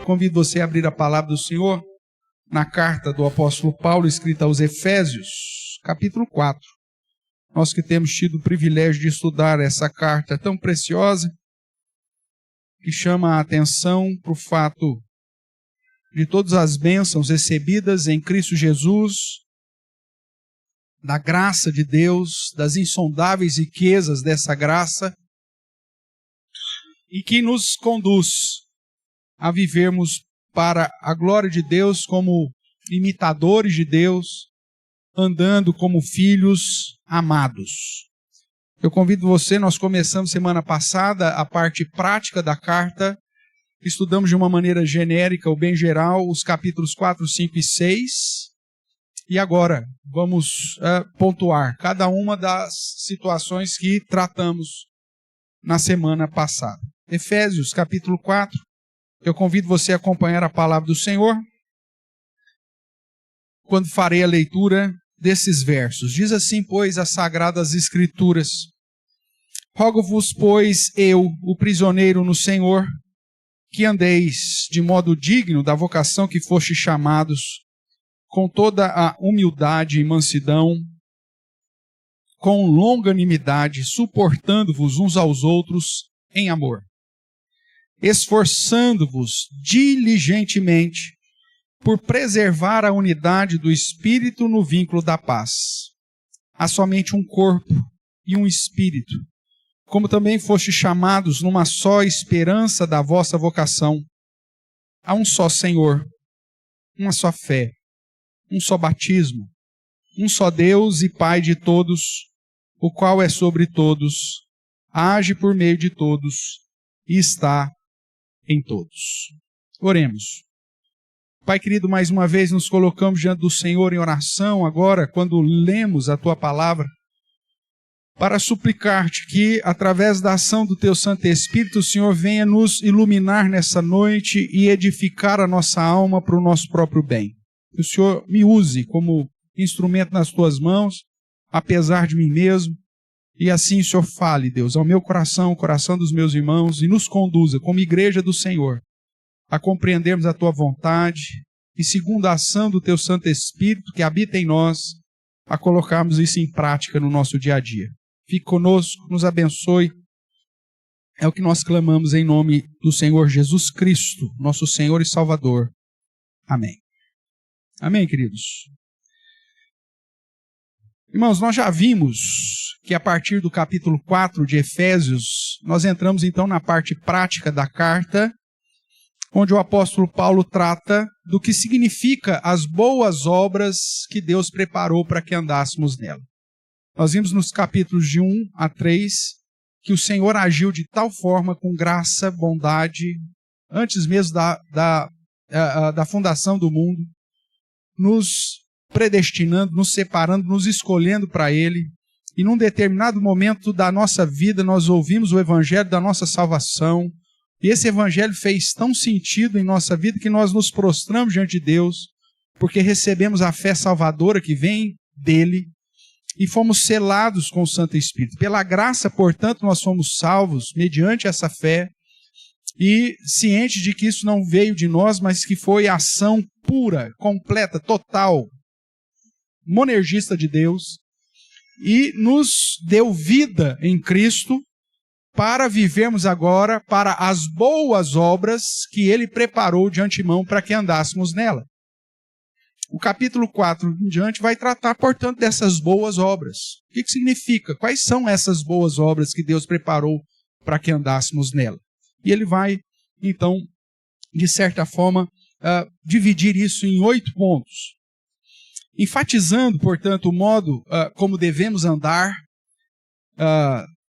Convido você a abrir a palavra do Senhor na carta do apóstolo Paulo, escrita aos Efésios, capítulo 4. Nós que temos tido o privilégio de estudar essa carta tão preciosa, que chama a atenção para o fato de todas as bênçãos recebidas em Cristo Jesus, da graça de Deus, das insondáveis riquezas dessa graça, e que nos conduz a vivermos para a glória de Deus como imitadores de Deus, andando como filhos amados. Eu convido você, nós começamos semana passada a parte prática da carta, estudamos de uma maneira genérica, ou bem geral, os capítulos 4, 5 e 6, e agora vamos pontuar cada uma das situações que tratamos na semana passada. Efésios, capítulo 4, eu convido você a acompanhar a palavra do Senhor, quando farei a leitura desses versos. Diz assim, pois, as Sagradas Escrituras: Rogo-vos, pois, eu, o prisioneiro no Senhor, que andeis de modo digno da vocação que fostes chamados, com toda a humildade e mansidão, com longanimidade, suportando-vos uns aos outros em amor, esforçando-vos diligentemente por preservar a unidade do Espírito no vínculo da paz. Há somente um corpo e um Espírito, como também fostes chamados numa só esperança da vossa vocação. Há um só Senhor, uma só fé, um só batismo, um só Deus e Pai de todos, o qual é sobre todos, age por meio de todos e está em todos. Oremos. Pai querido, mais uma vez nos colocamos diante do Senhor em oração agora, quando lemos a Tua palavra, para suplicar-te que, através da ação do Teu Santo Espírito, o Senhor venha nos iluminar nessa noite e edificar a nossa alma para o nosso próprio bem. Que o Senhor me use como instrumento nas Tuas mãos, apesar de mim mesmo, e assim o Senhor fale, Deus, ao meu coração, ao coração dos meus irmãos, e nos conduza, como igreja do Senhor, a compreendermos a Tua vontade e, segundo a ação do Teu Santo Espírito que habita em nós, a colocarmos isso em prática no nosso dia a dia. Fique conosco, nos abençoe. É o que nós clamamos em nome do Senhor Jesus Cristo, nosso Senhor e Salvador. Amém. Amém, queridos? Irmãos, nós já vimos que a partir do capítulo 4 de Efésios, nós entramos então na parte prática da carta, onde o apóstolo Paulo trata do que significa as boas obras que Deus preparou para que andássemos nela. Nós vimos nos capítulos de 1 a 3 que o Senhor agiu de tal forma, com graça, bondade, antes mesmo da fundação do mundo, nos predestinando, nos separando, nos escolhendo para Ele. E num determinado momento da nossa vida, nós ouvimos o evangelho da nossa salvação. E esse evangelho fez tão sentido em nossa vida que nós nos prostramos diante de Deus, porque recebemos a fé salvadora que vem dele e fomos selados com o Santo Espírito. Pela graça, portanto, nós fomos salvos mediante essa fé e cientes de que isso não veio de nós, mas que foi a ação pura, completa, total, monergista de Deus, e nos deu vida em Cristo para vivermos agora para as boas obras que Ele preparou de antemão para que andássemos nela. O capítulo 4 em diante vai tratar, portanto, dessas boas obras. O que significa? Quais são essas boas obras que Deus preparou para que andássemos nela? E ele vai, então, de certa forma, dividir isso em 8 pontos. Enfatizando, portanto, o modo como devemos andar,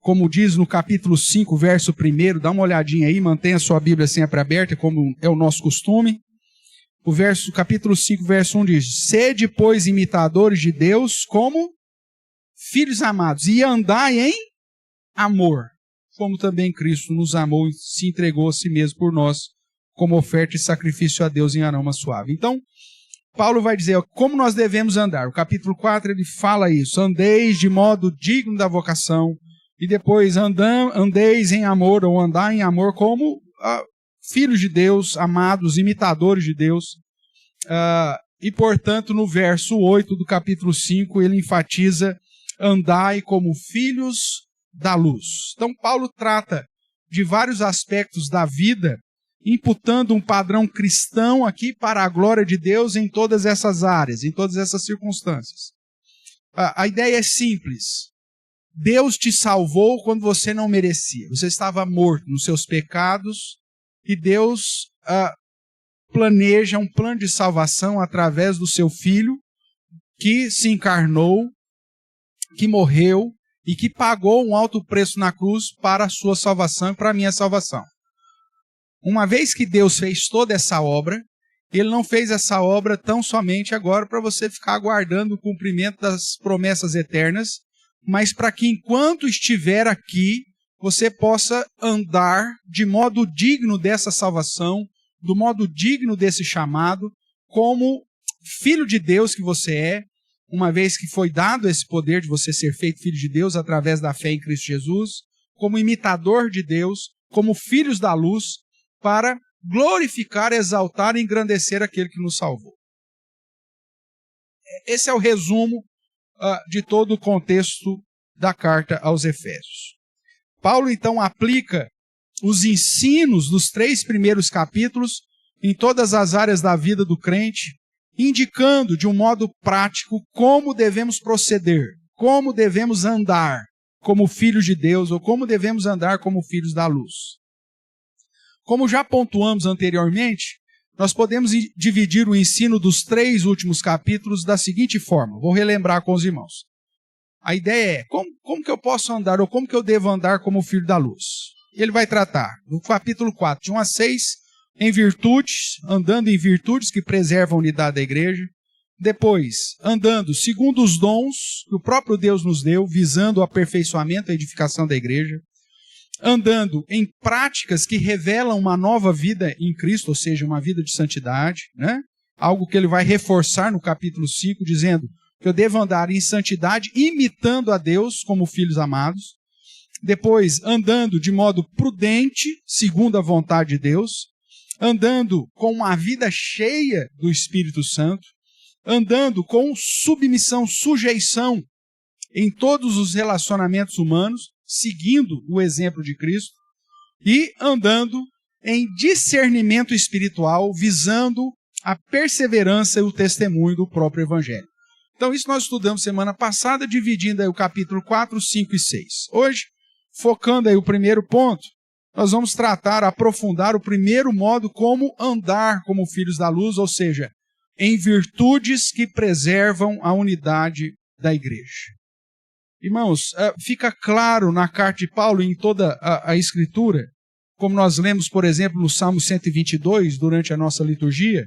como diz no capítulo 5, verso 1, dá uma olhadinha aí, mantenha a sua Bíblia sempre aberta, como é o nosso costume. O capítulo 5, verso 1 diz: Sede, pois, imitadores de Deus como filhos amados, e andai em amor, como também Cristo nos amou e se entregou a si mesmo por nós, como oferta e sacrifício a Deus em aroma suave. Então, Paulo vai dizer como nós devemos andar. O capítulo 4 ele fala isso: andeis de modo digno da vocação, e depois andeis em amor, ou andar em amor como filhos de Deus, amados, imitadores de Deus. E, portanto, no verso 8 do capítulo 5, ele enfatiza: andai como filhos da luz. Então, Paulo trata de vários aspectos da vida, imputando um padrão cristão aqui para a glória de Deus em todas essas áreas, em todas essas circunstâncias. A ideia é simples. Deus te salvou quando você não merecia. Você estava morto nos seus pecados e Deus planeja um plano de salvação através do seu Filho, que se encarnou, que morreu e que pagou um alto preço na cruz para a sua salvação e para a minha salvação. Uma vez que Deus fez toda essa obra, Ele não fez essa obra tão somente agora para você ficar aguardando o cumprimento das promessas eternas, mas para que enquanto estiver aqui, você possa andar de modo digno dessa salvação, do modo digno desse chamado, como filho de Deus que você é, uma vez que foi dado esse poder de você ser feito filho de Deus através da fé em Cristo Jesus, como imitador de Deus, como filhos da luz, para glorificar, exaltar e engrandecer aquele que nos salvou. Esse é o resumo de todo o contexto da carta aos Efésios. Paulo, então, aplica os ensinos dos 3 primeiros capítulos em todas as áreas da vida do crente, indicando de um modo prático como devemos proceder, como devemos andar como filhos de Deus ou como devemos andar como filhos da luz. Como já pontuamos anteriormente, nós podemos dividir o ensino dos 3 últimos capítulos da seguinte forma. Vou relembrar com os irmãos. A ideia é, como que eu posso andar, ou como que eu devo andar como filho da luz? Ele vai tratar, no capítulo 4, de 1 a 6, em virtudes, andando em virtudes que preservam a unidade da igreja. Depois, andando segundo os dons que o próprio Deus nos deu, visando o aperfeiçoamento e a edificação da igreja. Andando em práticas que revelam uma nova vida em Cristo, ou seja, uma vida de santidade, né? Algo que ele vai reforçar no capítulo 5, dizendo que eu devo andar em santidade, imitando a Deus como filhos amados. Depois, andando de modo prudente, segundo a vontade de Deus. Andando com uma vida cheia do Espírito Santo. Andando com submissão, sujeição em todos os relacionamentos humanos, seguindo o exemplo de Cristo, e andando em discernimento espiritual, visando a perseverança e o testemunho do próprio Evangelho. Então, isso nós estudamos semana passada, dividindo aí o capítulo 4, 5 e 6. Hoje, focando aí o primeiro ponto, nós vamos tratar, aprofundar o primeiro modo como andar como filhos da luz, ou seja, em virtudes que preservam a unidade da igreja. Irmãos, fica claro na carta de Paulo, em toda a Escritura, como nós lemos, por exemplo, no Salmo 122, durante a nossa liturgia,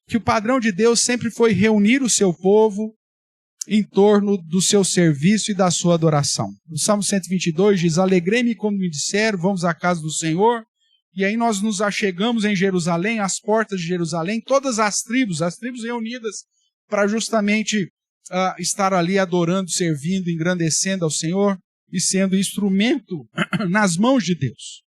que o padrão de Deus sempre foi reunir o seu povo em torno do seu serviço e da sua adoração. No Salmo 122 diz: alegrei-me quando me disseram, vamos à casa do Senhor. E aí nós nos achegamos em Jerusalém, às portas de Jerusalém, todas as tribos reunidas para justamente estar ali adorando, servindo, engrandecendo ao Senhor e sendo instrumento nas mãos de Deus.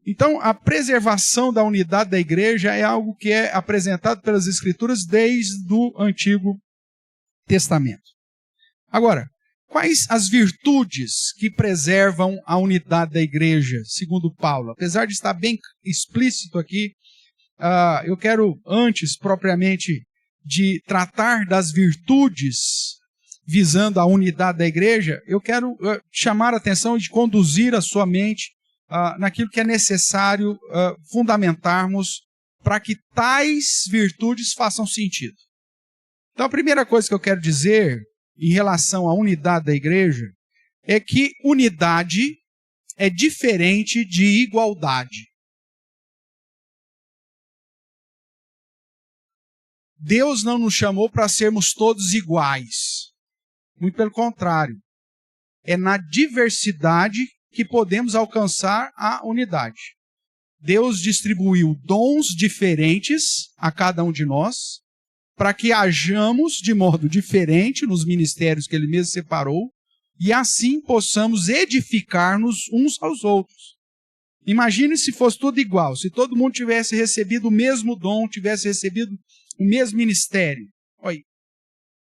Então, a preservação da unidade da igreja é algo que é apresentado pelas Escrituras desde o Antigo Testamento. Agora, quais as virtudes que preservam a unidade da igreja, segundo Paulo? Apesar de estar bem explícito aqui, eu quero, antes propriamente de tratar das virtudes visando a unidade da igreja, eu quero chamar a atenção e de conduzir a sua mente naquilo que é necessário fundamentarmos para que tais virtudes façam sentido. Então, a primeira coisa que eu quero dizer em relação à unidade da igreja é que unidade é diferente de igualdade. Deus não nos chamou para sermos todos iguais. Muito pelo contrário. É na diversidade que podemos alcançar a unidade. Deus distribuiu dons diferentes a cada um de nós, para que hajamos de modo diferente nos ministérios que Ele mesmo separou, e assim possamos edificar-nos uns aos outros. Imagine se fosse tudo igual, se todo mundo tivesse recebido o mesmo dom, tivesse recebido o mesmo ministério. Olha,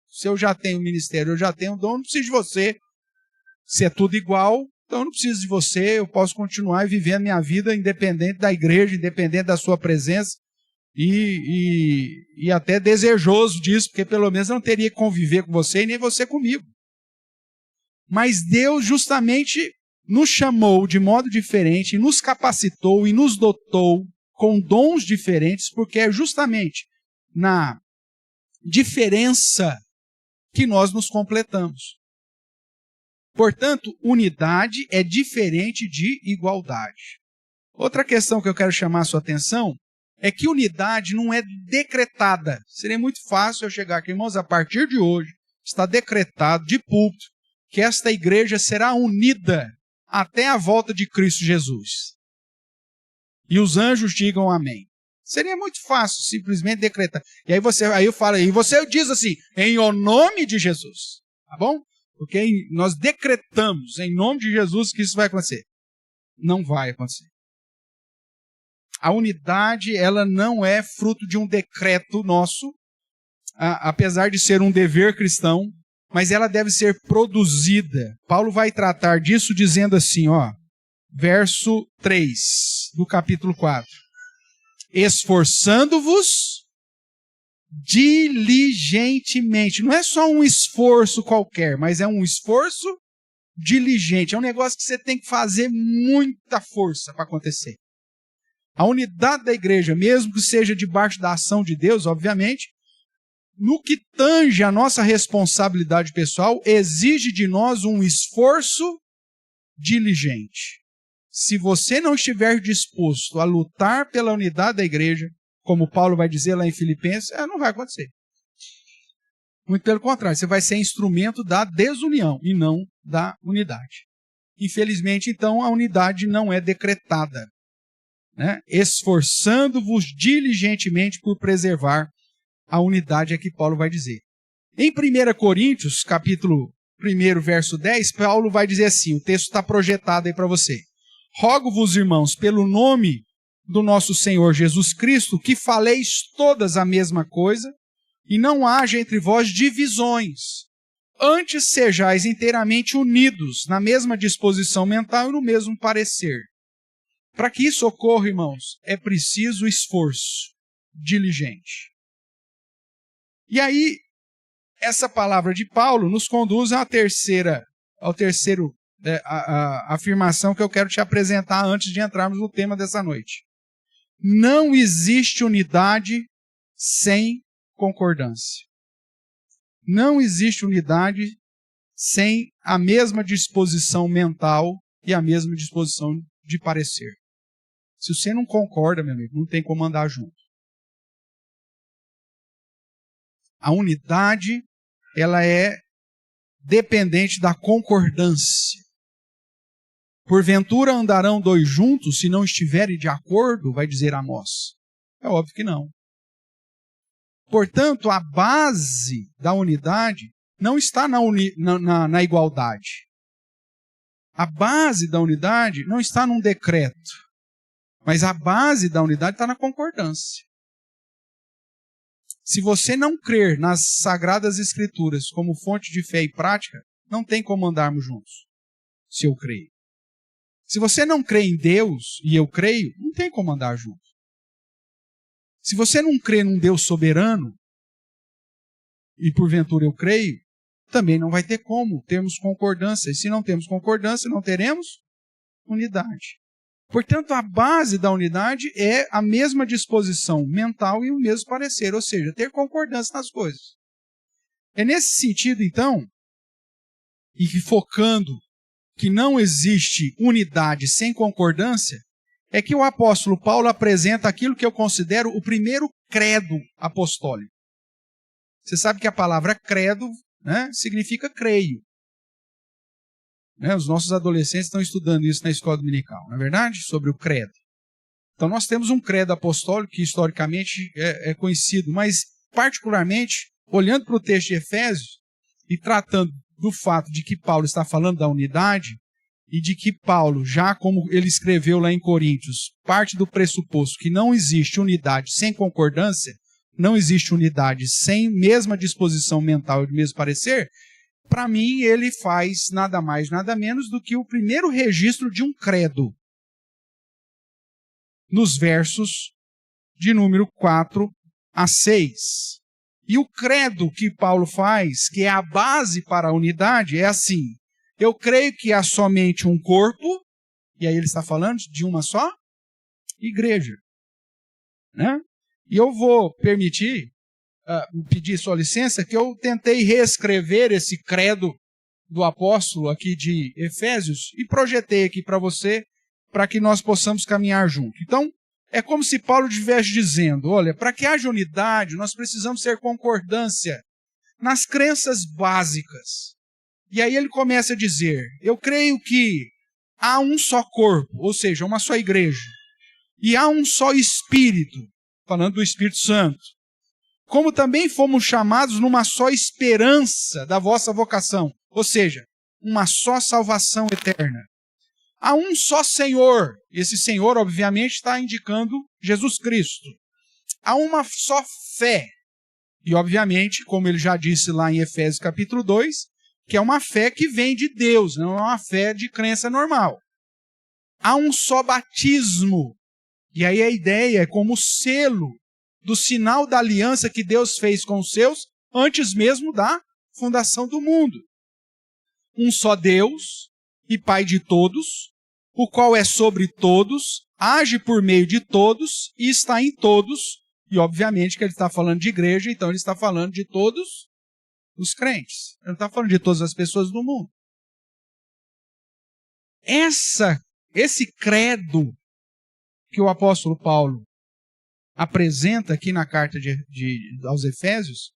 se eu já tenho o ministério, eu já tenho o dom, não preciso de você. Se é tudo igual, então eu não preciso de você, eu posso continuar vivendo minha vida independente da igreja, independente da sua presença, e até desejoso disso, porque pelo menos eu não teria que conviver com você e nem você comigo. Mas Deus justamente nos chamou de modo diferente, nos capacitou e nos dotou com dons diferentes, porque é justamente na diferença que nós nos completamos. Portanto, unidade é diferente de igualdade. Outra questão que eu quero chamar a sua atenção é que unidade não é decretada. Seria muito fácil eu chegar aqui, irmãos, a partir de hoje está decretado de púlpito que esta igreja será unida até a volta de Cristo Jesus. E os anjos digam amém. Seria muito fácil simplesmente decretar. E aí eu falo, e você diz assim, em o nome de Jesus. Tá bom? Porque nós decretamos em nome de Jesus que isso vai acontecer. Não vai acontecer. A unidade, ela não é fruto de um decreto nosso, apesar de ser um dever cristão, mas ela deve ser produzida. Paulo vai tratar disso dizendo assim, ó, verso 3 do capítulo 4. Esforçando-vos diligentemente. Não é só um esforço qualquer, mas é um esforço diligente. É um negócio que você tem que fazer muita força para acontecer. A unidade da igreja, mesmo que seja debaixo da ação de Deus, obviamente, no que tange a nossa responsabilidade pessoal, exige de nós um esforço diligente. Se você não estiver disposto a lutar pela unidade da igreja, como Paulo vai dizer lá em Filipenses, não vai acontecer. Muito pelo contrário, você vai ser instrumento da desunião e não da unidade. Infelizmente, então, a unidade não é decretada. Né? Esforçando-vos diligentemente por preservar a unidade, é que Paulo vai dizer. Em 1 Coríntios, capítulo 1, verso 10, Paulo vai dizer assim, o texto está projetado aí para você. Rogo-vos, irmãos, pelo nome do nosso Senhor Jesus Cristo, que faleis todas a mesma coisa, e não haja entre vós divisões. Antes sejais inteiramente unidos, na mesma disposição mental e no mesmo parecer. Para que isso ocorra, irmãos, é preciso esforço diligente. E aí, essa palavra de Paulo nos conduz à terceira afirmação que eu quero te apresentar antes de entrarmos no tema dessa noite. Não existe unidade sem concordância. Não existe unidade sem a mesma disposição mental e a mesma disposição de parecer. Se você não concorda, meu amigo, não tem como andar junto. A unidade, ela é dependente da concordância. Porventura andarão dois juntos se não estiverem de acordo, vai dizer Amós. É óbvio que não. Portanto, a base da unidade não está na igualdade. A base da unidade não está num decreto. Mas a base da unidade está na concordância. Se você não crer nas Sagradas Escrituras como fonte de fé e prática, não tem como andarmos juntos, se eu creio. Se você não crê em Deus e eu creio, não tem como andar junto. Se você não crê num Deus soberano, e porventura eu creio, também não vai ter como termos concordância. E se não temos concordância, não teremos unidade. Portanto, a base da unidade é a mesma disposição mental e o mesmo parecer, ou seja, ter concordância nas coisas. É nesse sentido, então, e que focando que não existe unidade sem concordância, é que o apóstolo Paulo apresenta aquilo que eu considero o primeiro credo apostólico. Você sabe que a palavra credo, né, significa creio. Né, os nossos adolescentes estão estudando isso na escola dominical, não é verdade? Sobre o credo. Então nós temos um credo apostólico que historicamente é conhecido, mas particularmente, olhando para o texto de Efésios e tratando do fato de que Paulo está falando da unidade, e de que Paulo, já como ele escreveu lá em Coríntios, parte do pressuposto que não existe unidade sem concordância, não existe unidade sem mesma disposição mental e mesmo parecer, para mim ele faz nada mais, nada menos do que o primeiro registro de um credo. Nos versos de número 4 a 6. E o credo que Paulo faz, que é a base para a unidade, é assim: eu creio que há somente um corpo, e aí ele está falando de uma só igreja. Né? E eu vou pedir sua licença, que eu tentei reescrever esse credo do apóstolo aqui de Efésios e projetei aqui para você, para que nós possamos caminhar junto. Então, é como se Paulo estivesse dizendo, olha, para que haja unidade, nós precisamos ter concordância nas crenças básicas. E aí ele começa a dizer, eu creio que há um só corpo, ou seja, uma só igreja, e há um só Espírito, falando do Espírito Santo, como também fomos chamados numa só esperança da vossa vocação, ou seja, uma só salvação eterna. Há um só Senhor, esse Senhor obviamente está indicando Jesus Cristo. Há uma só fé, e obviamente, como ele já disse lá em Efésios capítulo 2, que é uma fé que vem de Deus, não é uma fé de crença normal. Há um só batismo, e aí a ideia é como selo do sinal da aliança que Deus fez com os seus antes mesmo da fundação do mundo. Um só Deus e Pai de todos, o qual é sobre todos, age por meio de todos e está em todos. E obviamente que ele está falando de igreja, então ele está falando de todos os crentes. Ele não está falando de todas as pessoas do mundo. Esse credo que o apóstolo Paulo apresenta aqui na carta aos Efésios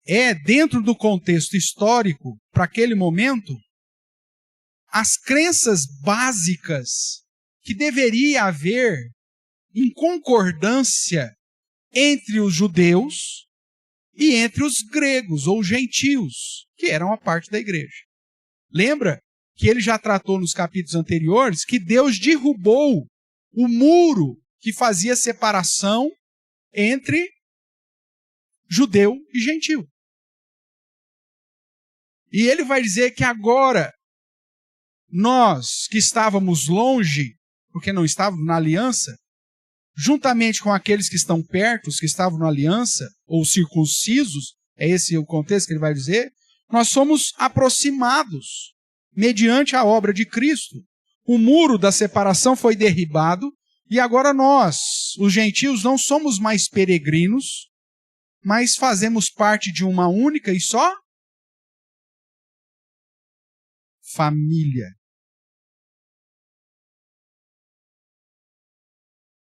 é, dentro do contexto histórico, para aquele momento, as crenças básicas que deveria haver em concordância entre os judeus e entre os gregos ou gentios, que eram a parte da igreja. Lembra que ele já tratou nos capítulos anteriores que Deus derrubou o muro que fazia separação entre judeu e gentio. E ele vai dizer que agora, nós que estávamos longe, porque não estávamos na aliança, juntamente com aqueles que estão perto, os que estavam na aliança, ou circuncisos, é esse o contexto que ele vai dizer, nós somos aproximados mediante a obra de Cristo. O muro da separação foi derribado, e agora nós, os gentios, não somos mais peregrinos, mas fazemos parte de uma única e só família.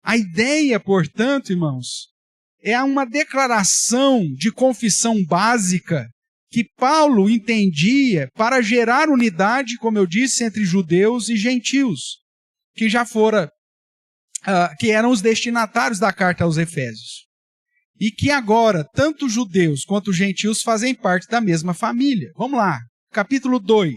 A ideia, portanto, irmãos, é uma declaração de confissão básica que Paulo entendia para gerar unidade, como eu disse, entre judeus e gentios, que já fora, que eram os destinatários da carta aos Efésios. E que agora, tanto judeus quanto gentios fazem parte da mesma família. Vamos lá, capítulo 2.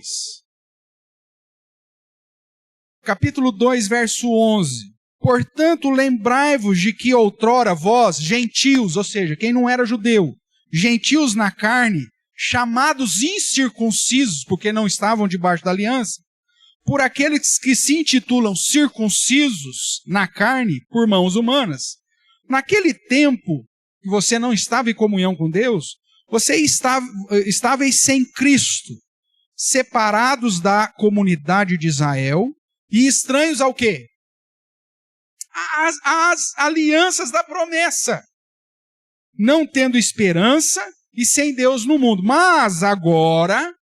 Capítulo 2, verso 11. Portanto, lembrai-vos de que outrora vós, gentios, ou seja, quem não era judeu, gentios na carne, chamados incircuncisos, porque não estavam debaixo da aliança, por aqueles que se intitulam circuncisos na carne por mãos humanas. Naquele tempo que você não estava em comunhão com Deus, você estavais sem Cristo, separados da comunidade de Israel e estranhos ao quê? As alianças da promessa, não tendo esperança e sem Deus no mundo. Mas agora,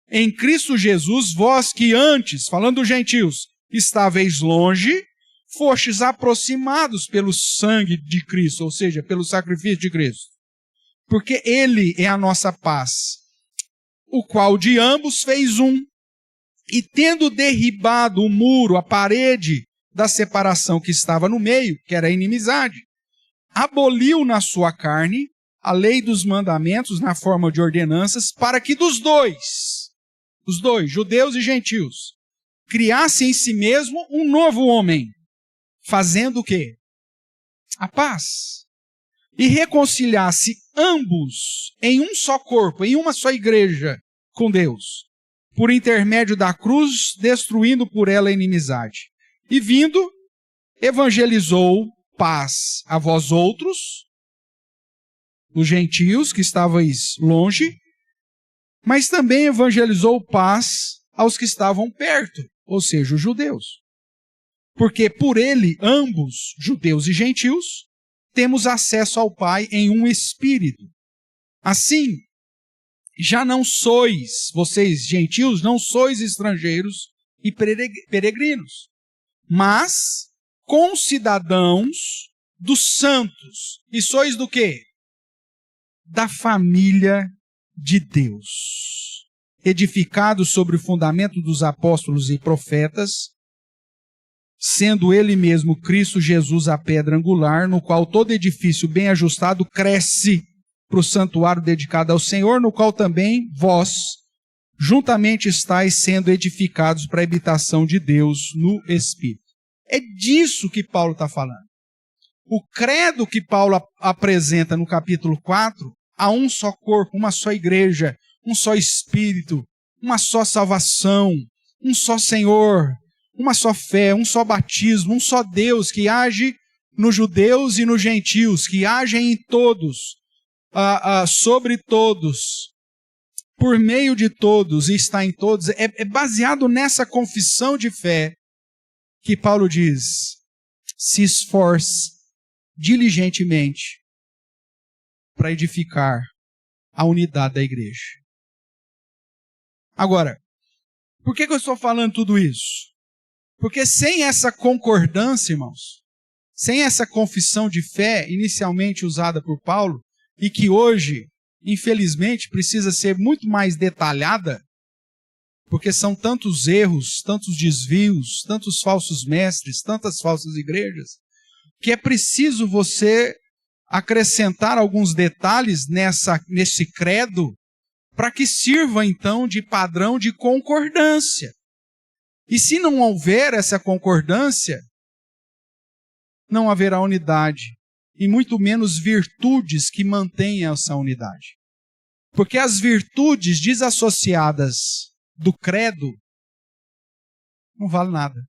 em Cristo Jesus, vós que antes, falando dos gentios, estáveis longe, fostes aproximados pelo sangue de Cristo, ou seja, pelo sacrifício de Cristo. Porque Ele é a nossa paz, o qual de ambos fez um, e tendo derribado o muro, a parede da separação que estava no meio, que era a inimizade, aboliu na sua carne a lei dos mandamentos na forma de ordenanças, para que dos dois, os dois, judeus e gentios, criasse em si mesmo um novo homem, fazendo o quê? A paz. E reconciliasse ambos em um só corpo, em uma só igreja com Deus, por intermédio da cruz, destruindo por ela a inimizade. E vindo, evangelizou paz a vós outros, os gentios que estavais longe, mas também evangelizou paz aos que estavam perto, ou seja, os judeus. Porque por ele, ambos, judeus e gentios, temos acesso ao Pai em um espírito. Assim, já não sois, vocês gentios, não sois estrangeiros e peregrinos, mas concidadãos dos santos. E sois do quê? Da família de Deus, edificados sobre o fundamento dos apóstolos e profetas, sendo ele mesmo Cristo Jesus a pedra angular, no qual todo edifício bem ajustado cresce para o santuário dedicado ao Senhor, no qual também vós juntamente estáis sendo edificados para a habitação de Deus no Espírito. É disso que Paulo está falando. O credo que Paulo apresenta no capítulo 4, há um só corpo, uma só igreja, um só Espírito, uma só salvação, um só Senhor, uma só fé, um só batismo, um só Deus que age nos judeus e nos gentios, que age em todos, sobre todos, por meio de todos e está em todos. É baseado nessa confissão de fé que Paulo diz: se esforce diligentemente para edificar a unidade da igreja. Agora, por que eu estou falando tudo isso? Porque sem essa concordância, irmãos, sem essa confissão de fé inicialmente usada por Paulo, e que hoje, infelizmente, precisa ser muito mais detalhada, porque são tantos erros, tantos desvios, tantos falsos mestres, tantas falsas igrejas, que é preciso você acrescentar alguns detalhes nesse credo para que sirva então de padrão de concordância. E se não houver essa concordância, não haverá unidade, e muito menos virtudes que mantenham essa unidade. Porque as virtudes desassociadas do credo não valem nada.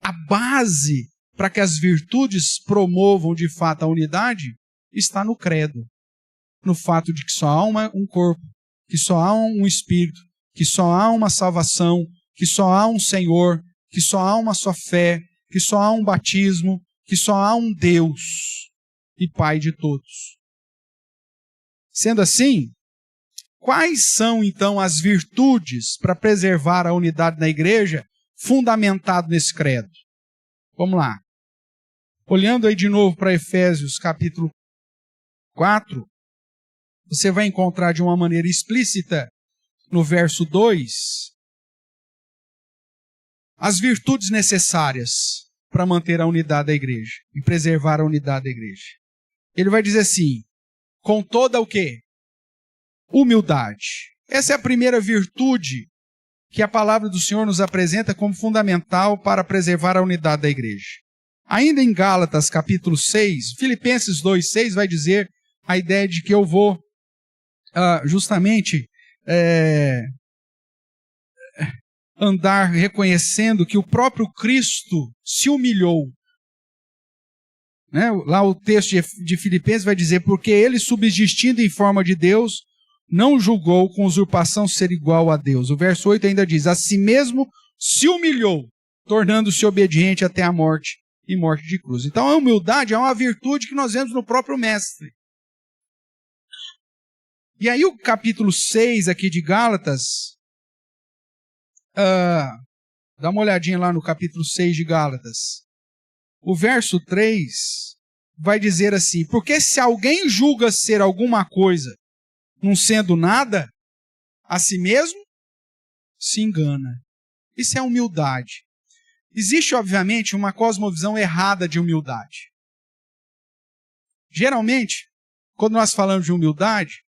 A base para que as virtudes promovam de fato a unidade está no credo, no fato de que só há um corpo, que só há um Espírito, que só há uma salvação, que só há um Senhor, que só há uma só fé, que só há um batismo, que só há um Deus e Pai de todos. Sendo assim, quais são então as virtudes para preservar a unidade na igreja, fundamentado nesse credo? Vamos lá. Olhando aí de novo para Efésios capítulo 4, você vai encontrar de uma maneira explícita, no verso 2, as virtudes necessárias para manter a unidade da igreja e preservar a unidade da igreja. Ele vai dizer assim, com toda o quê? Humildade. Essa é a primeira virtude que a palavra do Senhor nos apresenta como fundamental para preservar a unidade da igreja. Ainda em Gálatas capítulo 6, Filipenses 2:6 vai dizer a ideia de que eu vou justamente andar reconhecendo que o próprio Cristo se humilhou. Né? Lá o texto de Filipenses vai dizer, porque ele, subsistindo em forma de Deus, não julgou com usurpação ser igual a Deus. O verso 8 ainda diz, a si mesmo se humilhou, tornando-se obediente até a morte e morte de cruz. Então a humildade é uma virtude que nós vemos no próprio Mestre. E aí o capítulo 6 aqui de Gálatas, dá uma olhadinha lá no capítulo 6 de Gálatas. O verso 3 vai dizer assim, porque se alguém julga ser alguma coisa, não sendo nada, a si mesmo se engana. Isso é humildade. Existe, obviamente, uma cosmovisão errada de humildade. Geralmente, quando nós falamos de humildade,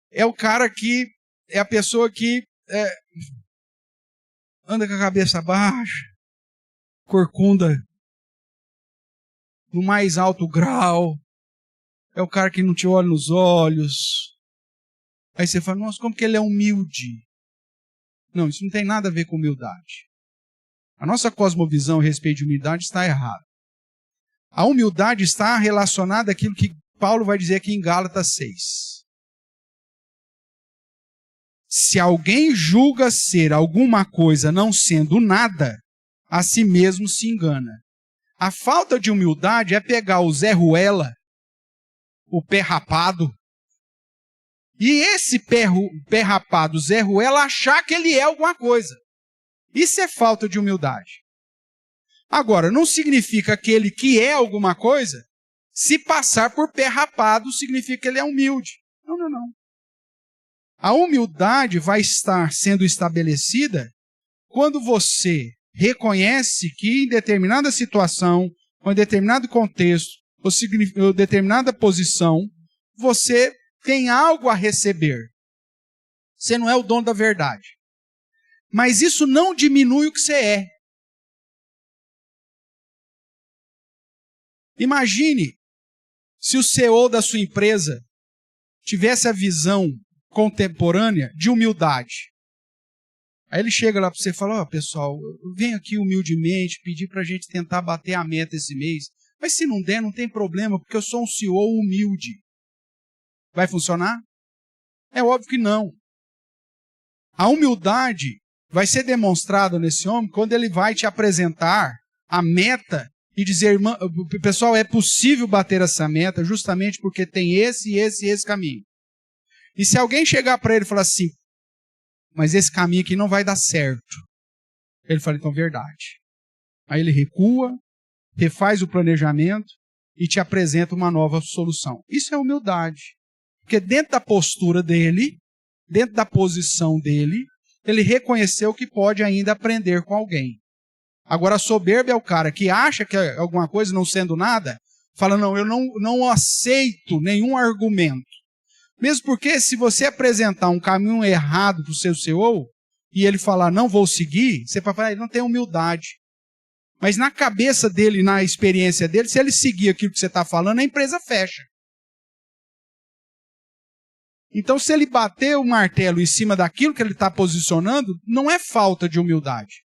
é o cara que é a pessoa que anda com a cabeça baixa, corcunda no mais alto grau, é o cara que não te olha nos olhos. Aí você fala, nossa, como que ele é humilde? Não, isso não tem nada a ver com humildade. A nossa cosmovisão a respeito de humildade está errada. A humildade está relacionada àquilo que Paulo vai dizer aqui em Gálatas 6. Se alguém julga ser alguma coisa não sendo nada, a si mesmo se engana. A falta de humildade é pegar o Zé Ruela, o pé rapado, e esse pé rapado, Zé Ruela, achar que ele é alguma coisa. Isso é falta de humildade. Agora, não significa aquele que é alguma coisa, se passar por pé rapado, significa que ele é humilde. Não, não, não. A humildade vai estar sendo estabelecida quando você reconhece que em determinada situação, ou em determinado contexto, ou determinada posição, você tem algo a receber. Você não é o dono da verdade. Mas isso não diminui o que você é. Imagine se o CEO da sua empresa tivesse a visão contemporânea de humildade. Aí ele chega lá para você e fala, pessoal, eu venho aqui humildemente pedir para a gente tentar bater a meta esse mês. Mas se não der, não tem problema, porque eu sou um CEO humilde. Vai funcionar? É óbvio que não. A humildade vai ser demonstrada nesse homem quando ele vai te apresentar a meta e dizer, pessoal, é possível bater essa meta justamente porque tem esse caminho. E se alguém chegar para ele e falar assim, mas esse caminho aqui não vai dar certo. Ele fala, então, verdade. Aí ele recua, refaz o planejamento e te apresenta uma nova solução. Isso é humildade. Porque dentro da postura dele, dentro da posição dele, ele reconheceu que pode ainda aprender com alguém. Agora, a soberba é o cara que acha que é alguma coisa não sendo nada, fala, não, eu não aceito nenhum argumento. Mesmo porque se você apresentar um caminho errado para o seu CEO, e ele falar, não vou seguir, você vai falar, ele não tem humildade. Mas na cabeça dele, na experiência dele, se ele seguir aquilo que você está falando, a empresa fecha. Então, se ele bater o martelo em cima daquilo que ele está posicionando, não é falta de humildade.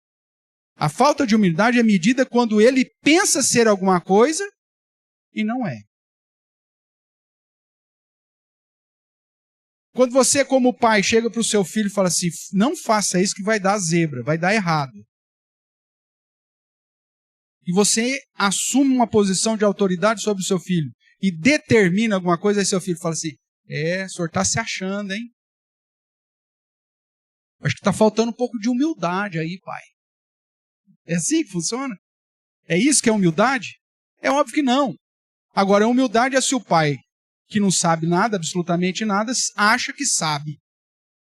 A falta de humildade é medida quando ele pensa ser alguma coisa e não é. Quando você, como pai, chega para o seu filho e fala assim, não faça isso que vai dar zebra, vai dar errado. E você assume uma posição de autoridade sobre o seu filho e determina alguma coisa, aí seu filho fala assim, o senhor está se achando, hein? Acho que está faltando um pouco de humildade aí, pai. É assim que funciona? É isso que é humildade? É óbvio que não. Agora, a humildade é se o pai, que não sabe nada, absolutamente nada, acha que sabe.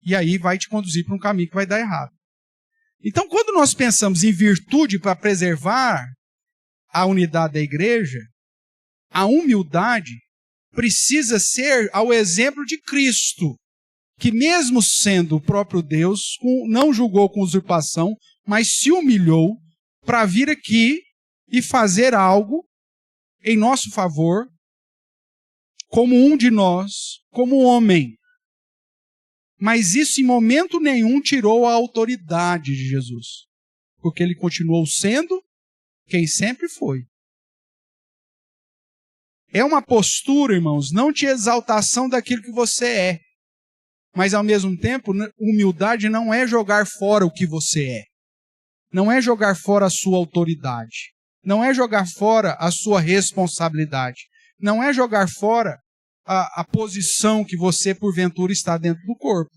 E aí vai te conduzir para um caminho que vai dar errado. Então, quando nós pensamos em virtude para preservar a unidade da igreja, a humildade precisa ser ao exemplo de Cristo, que mesmo sendo o próprio Deus, não julgou com usurpação, mas se humilhou para vir aqui e fazer algo em nosso favor, como um de nós, como homem. Mas isso em momento nenhum tirou a autoridade de Jesus, porque ele continuou sendo quem sempre foi. É uma postura, irmãos, não de exaltação daquilo que você é, mas ao mesmo tempo, humildade não é jogar fora o que você é. Não é jogar fora a sua autoridade. Não é jogar fora a sua responsabilidade. Não é jogar fora a posição que você, porventura, está dentro do corpo.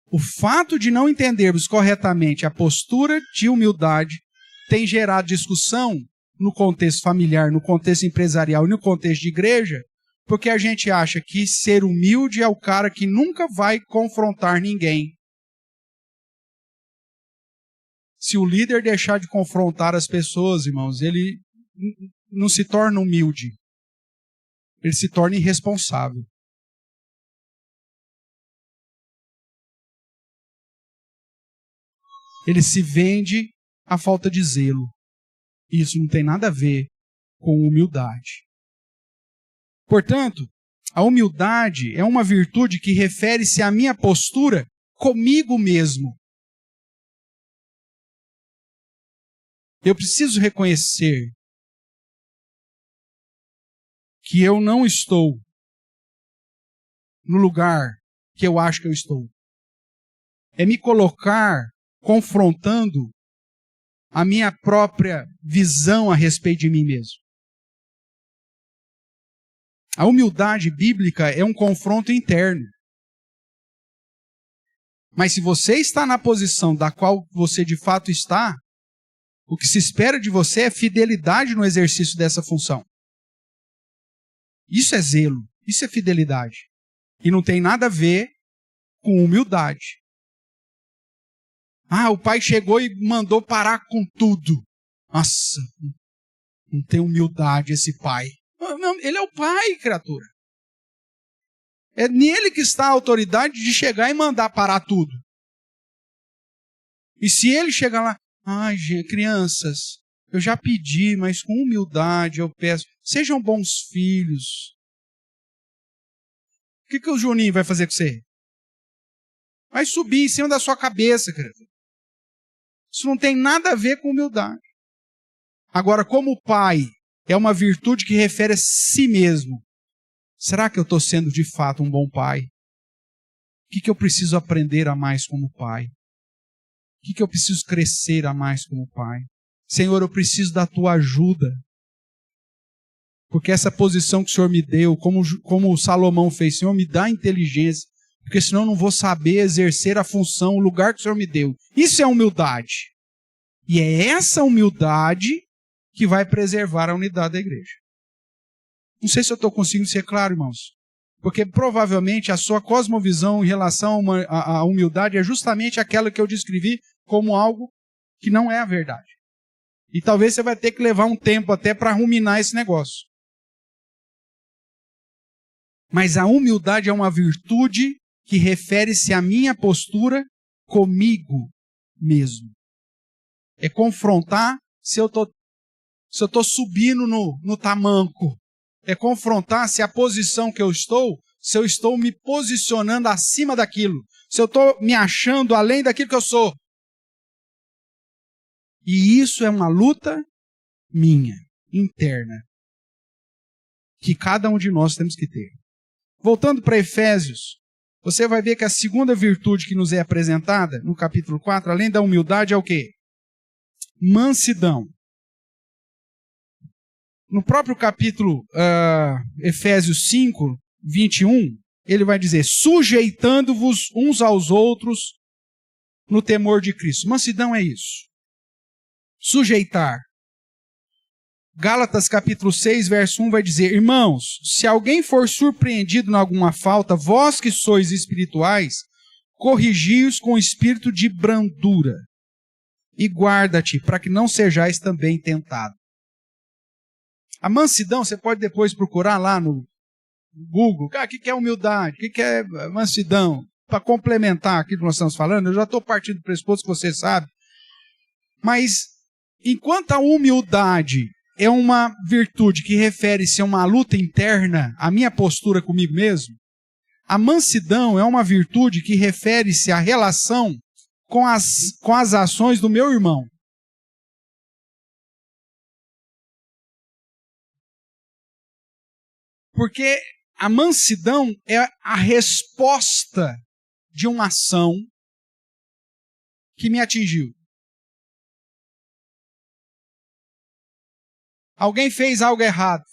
O fato de não entendermos corretamente a postura de humildade tem gerado discussão no contexto familiar, no contexto empresarial e no contexto de igreja, porque a gente acha que ser humilde é o cara que nunca vai confrontar ninguém. Se o líder deixar de confrontar as pessoas, irmãos, ele não se torna humilde. Ele se torna irresponsável. ele se vende à falta de zelo. Isso não tem nada a ver com humildade. Portanto, a humildade é uma virtude que refere-se à minha postura comigo mesmo. Eu preciso reconhecer que eu não estou no lugar que eu acho que eu estou. É me colocar confrontando a minha própria visão a respeito de mim mesmo. A humildade bíblica é um confronto interno. Mas se você está na posição da qual você de fato está, o que se espera de você é fidelidade no exercício dessa função. Isso é zelo, isso é fidelidade. E não tem nada a ver com humildade. O pai chegou e mandou parar com tudo. Nossa, não tem humildade esse pai. Não, ele é o pai, criatura. É nele que está a autoridade de chegar e mandar parar tudo. E se ele chegar lá, gente, crianças, eu já pedi, mas com humildade eu peço, sejam bons filhos. O que o Juninho vai fazer com você? Vai subir em cima da sua cabeça, criatura. Isso não tem nada a ver com humildade. Agora, como pai, é uma virtude que refere a si mesmo. Será que eu estou sendo de fato um bom pai? O que eu preciso aprender a mais como pai? O que eu preciso crescer a mais como pai? Senhor, eu preciso da tua ajuda. Porque essa posição que o Senhor me deu, como o Salomão fez, Senhor, me dá inteligência, porque senão eu não vou saber exercer a função, o lugar que o Senhor me deu. Isso é humildade. E é essa humildade que vai preservar a unidade da igreja. Não sei se eu estou conseguindo ser claro, irmãos. Porque provavelmente a sua cosmovisão em relação à humildade é justamente aquela que eu descrevi como algo que não é a verdade. E talvez você vai ter que levar um tempo até para ruminar esse negócio. Mas a humildade é uma virtude que refere-se à minha postura comigo mesmo. É confrontar se eu estou subindo no tamanco. É confrontar se a posição que eu estou, se eu estou me posicionando acima daquilo. Se eu estou me achando além daquilo que eu sou. E isso é uma luta minha, interna, que cada um de nós temos que ter. Voltando para Efésios, você vai ver que a segunda virtude que nos é apresentada, no capítulo 4, além da humildade, é o quê? Mansidão. No próprio capítulo Efésios 5, 21, ele vai dizer, sujeitando-vos uns aos outros no temor de Cristo. Mansidão é isso. Sujeitar. Gálatas capítulo 6, verso 1 vai dizer, irmãos, se alguém for surpreendido em alguma falta, vós que sois espirituais, corrigi-os com espírito de brandura e guarda-te para que não sejais também tentado. A mansidão, você pode depois procurar lá no Google, o que é humildade, o que é mansidão, para complementar aquilo que nós estamos falando, eu já estou partindo do pressuposto que você sabe, mas enquanto a humildade é uma virtude que refere-se a uma luta interna, a minha postura comigo mesmo, a mansidão é uma virtude que refere-se à relação com as ações do meu irmão. Porque a mansidão é a resposta de uma ação que me atingiu. Alguém fez algo errado.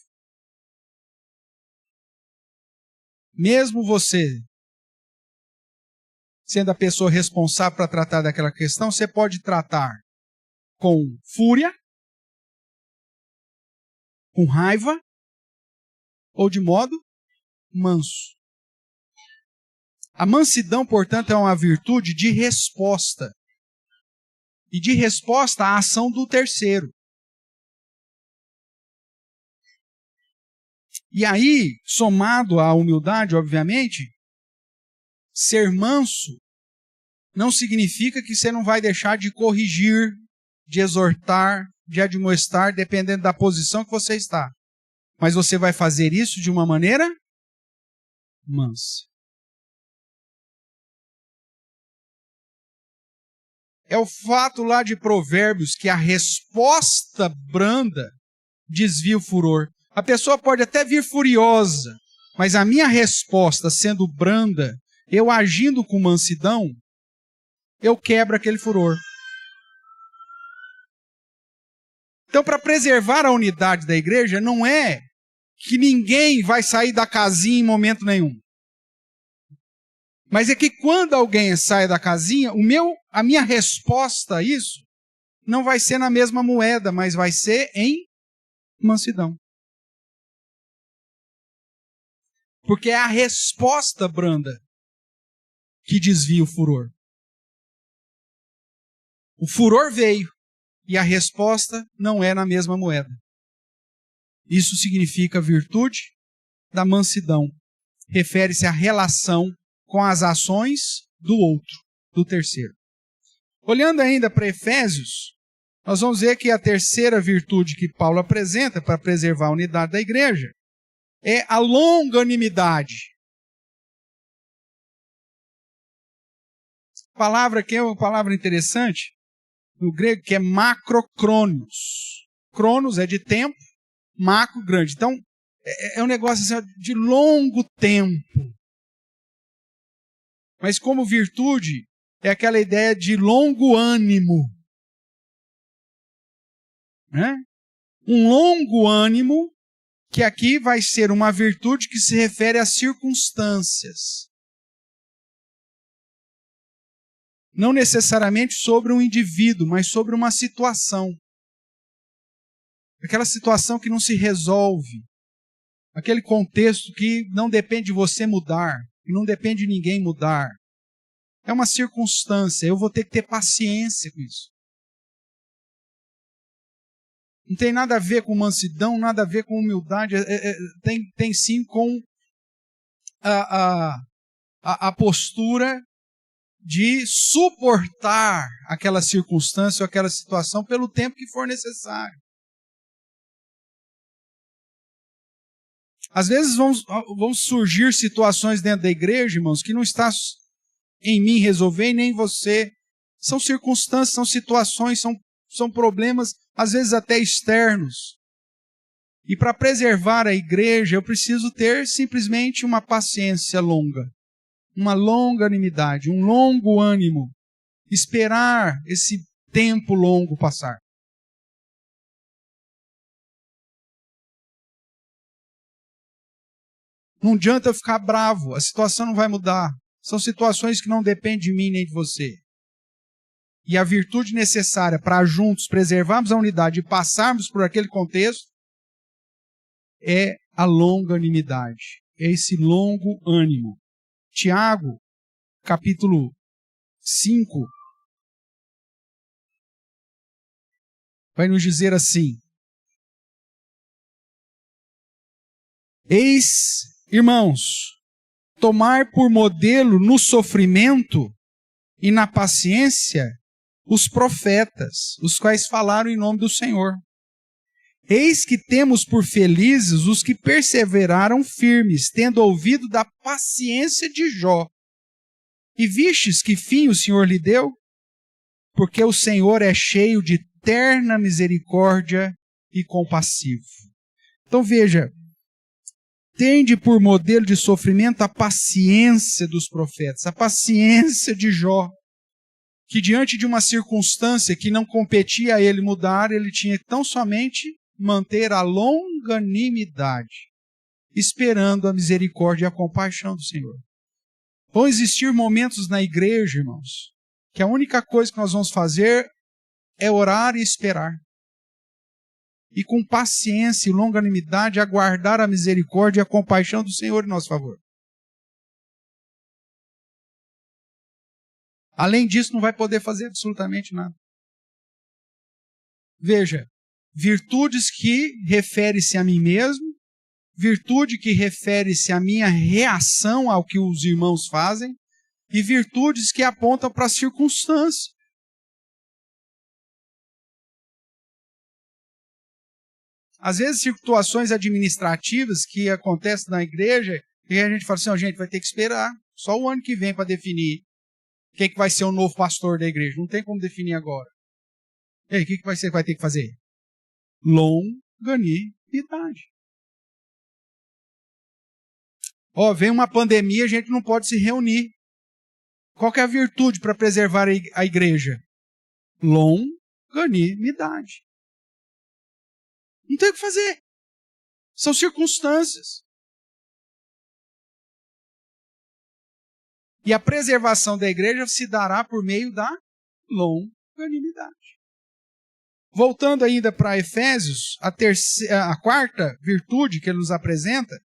Mesmo você sendo a pessoa responsável para tratar daquela questão, você pode tratar com fúria, com raiva, ou de modo manso. A mansidão, portanto, é uma virtude de resposta. E de resposta à ação do terceiro. E aí, somado à humildade, obviamente, ser manso não significa que você não vai deixar de corrigir, de exortar, de admoestar, dependendo da posição que você está. Mas você vai fazer isso de uma maneira mansa. É o fato lá de Provérbios que a resposta branda desvia o furor. A pessoa pode até vir furiosa, mas a minha resposta sendo branda, eu agindo com mansidão, eu quebro aquele furor. Então, para preservar a unidade da igreja, não é que ninguém vai sair da casinha em momento nenhum. Mas é que quando alguém sai da casinha, a minha resposta a isso não vai ser na mesma moeda, mas vai ser em mansidão. Porque é a resposta branda que desvia o furor. O furor veio e a resposta não é na mesma moeda. Isso significa virtude da mansidão. Refere-se à relação com as ações do outro, do terceiro. Olhando ainda para Efésios, nós vamos ver que a terceira virtude que Paulo apresenta para preservar a unidade da igreja é a longanimidade. Palavra que é uma palavra interessante, no grego, que é macrocrônios. Cronos é de tempo, macro, grande. Então, é um negócio assim, de longo tempo. Mas como virtude, é aquela ideia de longo ânimo. Né? Um longo ânimo, que aqui vai ser uma virtude que se refere às circunstâncias. Não necessariamente sobre um indivíduo, mas sobre uma situação. Aquela situação que não se resolve. Aquele contexto que não depende de você mudar, que não depende de ninguém mudar. É uma circunstância, eu vou ter que ter paciência com isso. Não tem nada a ver com mansidão, nada a ver com humildade, tem sim com a postura de suportar aquela circunstância ou aquela situação pelo tempo que for necessário. Às vezes vão surgir situações dentro da igreja, irmãos, que não está em mim resolver e nem em você. São circunstâncias, são situações, são problemas, às vezes até externos. E para preservar a igreja, eu preciso ter simplesmente uma paciência longa, uma longanimidade, um longo ânimo, esperar esse tempo longo passar. Não adianta eu ficar bravo, a situação não vai mudar. São situações que não dependem de mim nem de você. E a virtude necessária para juntos preservarmos a unidade e passarmos por aquele contexto é a longanimidade, é esse longo ânimo. Tiago, capítulo 5, vai nos dizer assim: eis, irmãos, tomar por modelo no sofrimento e na paciência os profetas, os quais falaram em nome do Senhor. Eis que temos por felizes os que perseveraram firmes, tendo ouvido da paciência de Jó. E vistes que fim o Senhor lhe deu? Porque o Senhor é cheio de terna misericórdia e compassivo. Então veja, tende por modelo de sofrimento a paciência dos profetas, a paciência de Jó, que diante de uma circunstância que não competia a ele mudar, ele tinha tão somente manter a longanimidade, esperando a misericórdia e a compaixão do Senhor. Vão existir momentos na igreja, irmãos, que a única coisa que nós vamos fazer é orar e esperar. E com paciência e longanimidade aguardar a misericórdia e a compaixão do Senhor em nosso favor. Além disso, não vai poder fazer absolutamente nada. Veja, virtudes que refere-se a mim mesmo, virtude que refere-se à minha reação ao que os irmãos fazem, e virtudes que apontam para a circunstância. Às vezes, situações administrativas que acontecem na igreja, e a gente fala assim, gente, vai ter que esperar só o ano que vem para definir quem que vai ser o novo pastor da igreja. Não tem como definir agora. E aí, o que vai ter que fazer? Longanimidade. Vem uma pandemia, a gente não pode se reunir. Qual que é a virtude para preservar a igreja? Longanimidade. Não tem o que fazer. São circunstâncias. E a preservação da igreja se dará por meio da longanimidade. Voltando ainda para Efésios, a quarta virtude que ele nos apresenta,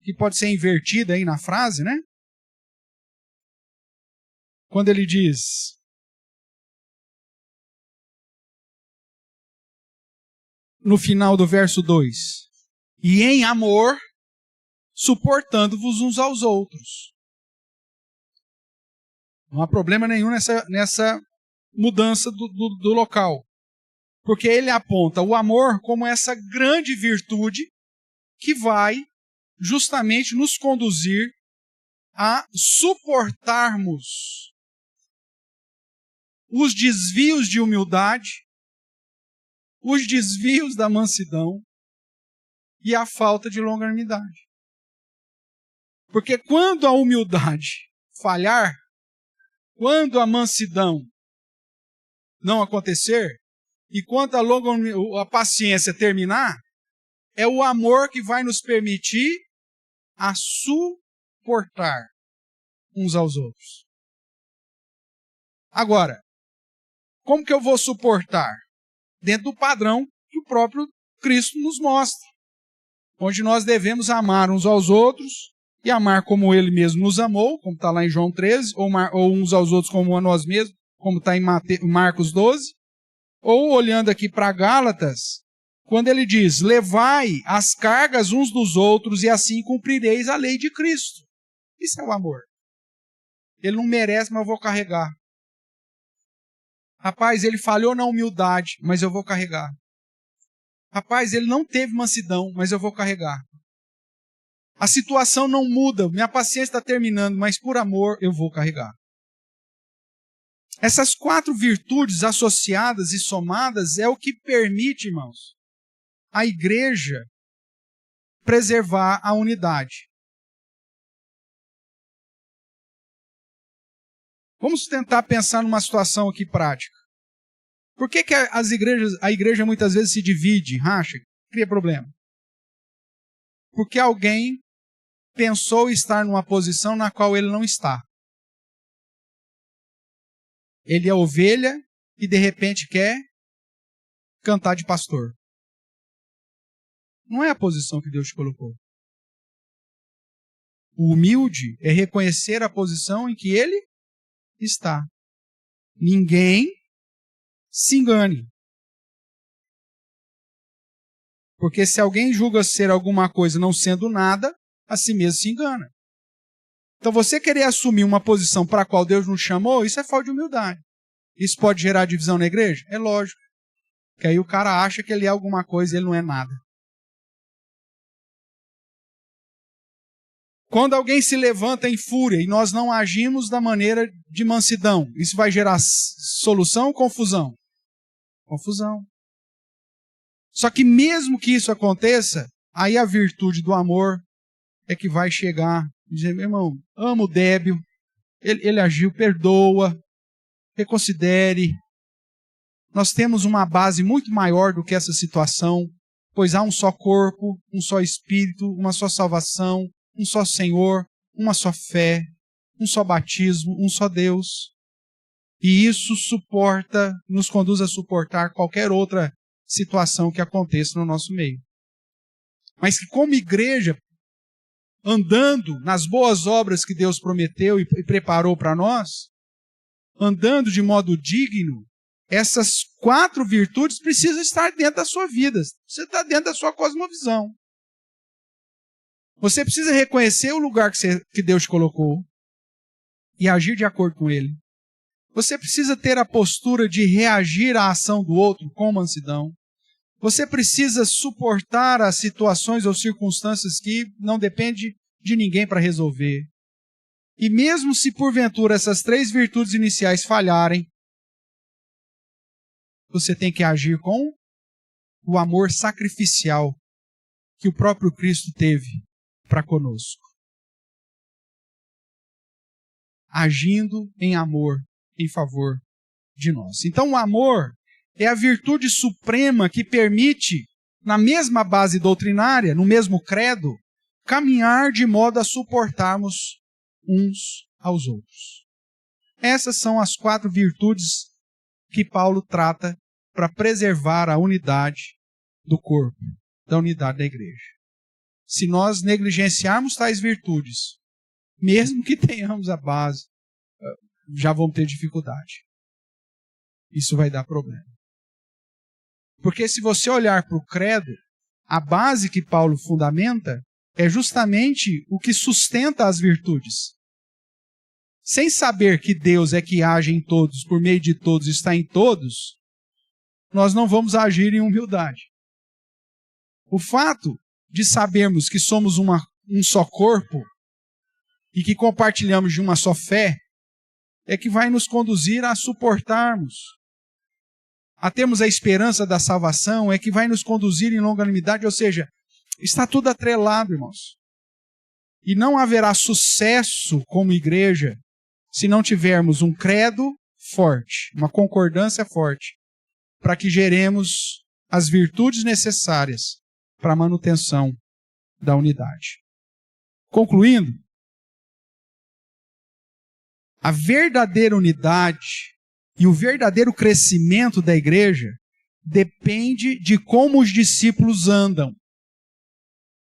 que pode ser invertida aí na frase, né? Quando ele diz: no final do verso 2, e em amor, suportando-vos uns aos outros. Não há problema nenhum nessa mudança do local. Porque ele aponta o amor como essa grande virtude que vai justamente nos conduzir a suportarmos os desvios de humildade, os desvios da mansidão e a falta de longanimidade. Porque quando a humildade falhar, quando a mansidão não acontecer, e quando a paciência terminar, é o amor que vai nos permitir a suportar uns aos outros. Agora, como que eu vou suportar? Dentro do padrão que o próprio Cristo nos mostra, onde nós devemos amar uns aos outros e amar como Ele mesmo nos amou, como está lá em João 13, ou uns aos outros como a nós mesmos, como está em Marcos 12, ou olhando aqui para Gálatas, quando ele diz, levai as cargas uns dos outros e assim cumprireis a lei de Cristo. Isso é o amor. Ele não merece, mas eu vou carregar. Rapaz, ele falhou na humildade, mas eu vou carregar. Rapaz, ele não teve mansidão, mas eu vou carregar. A situação não muda, minha paciência está terminando, mas por amor eu vou carregar. Essas 4 virtudes associadas e somadas é o que permite, irmãos, a igreja preservar a unidade. Vamos tentar pensar numa situação aqui prática. Por que a igreja muitas vezes se divide, racha, cria problema? Porque alguém pensou estar numa posição na qual ele não está. Ele é ovelha e de repente quer cantar de pastor. Não é a posição que Deus te colocou. O humilde é reconhecer a posição em que ele está. Ninguém se engane. Porque se alguém julga ser alguma coisa não sendo nada, a si mesmo se engana. Então você querer assumir uma posição para a qual Deus nos chamou, isso é falta de humildade. Isso pode gerar divisão na igreja? É lógico. Porque aí o cara acha que ele é alguma coisa e ele não é nada. Quando alguém se levanta em fúria e nós não agimos da maneira de mansidão, isso vai gerar solução ou confusão? Confusão. Só que mesmo que isso aconteça, aí a virtude do amor é que vai chegar e dizer, meu irmão, amo o débil, ele agiu, perdoa, reconsidere. Nós temos uma base muito maior do que essa situação, pois há um só corpo, um só espírito, uma só salvação, um só Senhor, uma só fé, um só batismo, um só Deus. E isso nos conduz a suportar qualquer outra situação que aconteça no nosso meio. Mas que como igreja, andando nas boas obras que Deus prometeu e preparou para nós, andando de modo digno, essas 4 virtudes precisam estar dentro da sua vida. Você está dentro da sua cosmovisão. Você precisa reconhecer o lugar que Deus te colocou. e agir de acordo com ele. Você precisa ter a postura de reagir à ação do outro com mansidão. Você precisa suportar as situações ou circunstâncias que não dependem de ninguém para resolver. E mesmo se porventura essas 3 virtudes iniciais falharem, você tem que agir com o amor sacrificial que o próprio Cristo teve para conosco. Agindo em amor em favor de nós. Então o amor é a virtude suprema que permite, na mesma base doutrinária, no mesmo credo, caminhar de modo a suportarmos uns aos outros. Essas são as 4 virtudes que Paulo trata para preservar a unidade do corpo, da unidade da igreja. Se nós negligenciarmos tais virtudes, mesmo que tenhamos a base, já vamos ter dificuldade. Isso vai dar problema. Porque se você olhar para o credo, a base que Paulo fundamenta é justamente o que sustenta as virtudes. Sem saber que Deus é que age em todos, por meio de todos, está em todos, nós não vamos agir em humildade. O fato de sabermos que somos um só corpo e que compartilhamos de uma só fé é que vai nos conduzir a suportarmos, a termos a esperança da salvação, é que vai nos conduzir em longanimidade, ou seja, está tudo atrelado, irmãos. E não haverá sucesso como igreja se não tivermos um credo forte, uma concordância forte, para que geremos as virtudes necessárias para a manutenção da unidade. Concluindo, a verdadeira unidade e o verdadeiro crescimento da igreja depende de como os discípulos andam,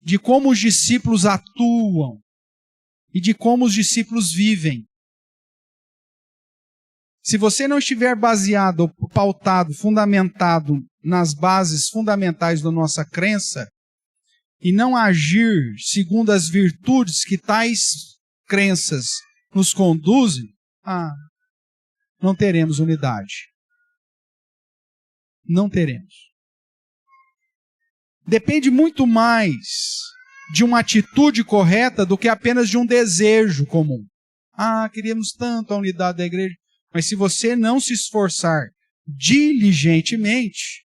de como os discípulos atuam e de como os discípulos vivem. Se você não estiver baseado, pautado, fundamentado nas bases fundamentais da nossa crença e não agir segundo as virtudes que tais crenças nos conduzem, não teremos unidade. Não teremos. Depende muito mais de uma atitude correta do que apenas de um desejo comum. Queríamos tanto a unidade da igreja. Mas se você não se esforçar diligentemente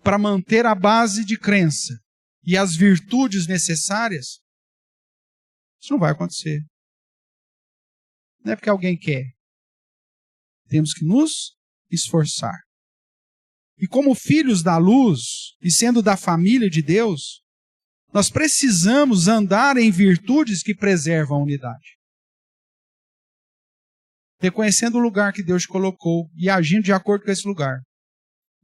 para manter a base de crença e as virtudes necessárias, isso não vai acontecer. Não é porque alguém quer. Temos que nos esforçar. E como filhos da luz, e sendo da família de Deus, nós precisamos andar em virtudes que preservam a unidade. Reconhecendo o lugar que Deus colocou e agindo de acordo com esse lugar.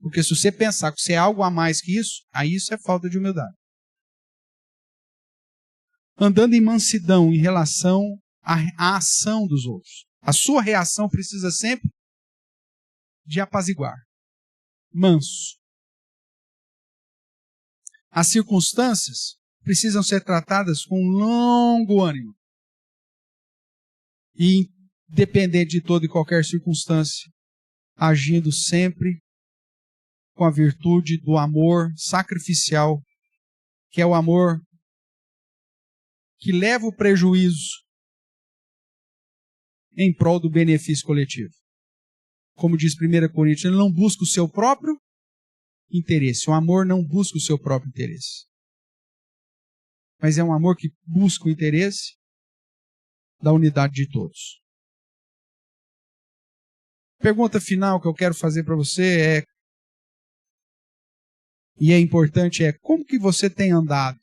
Porque se você pensar que você é algo a mais que isso, aí isso é falta de humildade. Andando em mansidão em relação à ação dos outros. A sua reação precisa sempre de apaziguar. Manso. As circunstâncias precisam ser tratadas com longo ânimo. E independente de toda e qualquer circunstância, agindo sempre com a virtude do amor sacrificial, que é o amor que leva o prejuízo em prol do benefício coletivo. Como diz 1 Coríntios, ele não busca o seu próprio interesse. O amor não busca o seu próprio interesse. Mas é um amor que busca o interesse da unidade de todos. Pergunta final que eu quero fazer para você e é importante, como que você tem andado?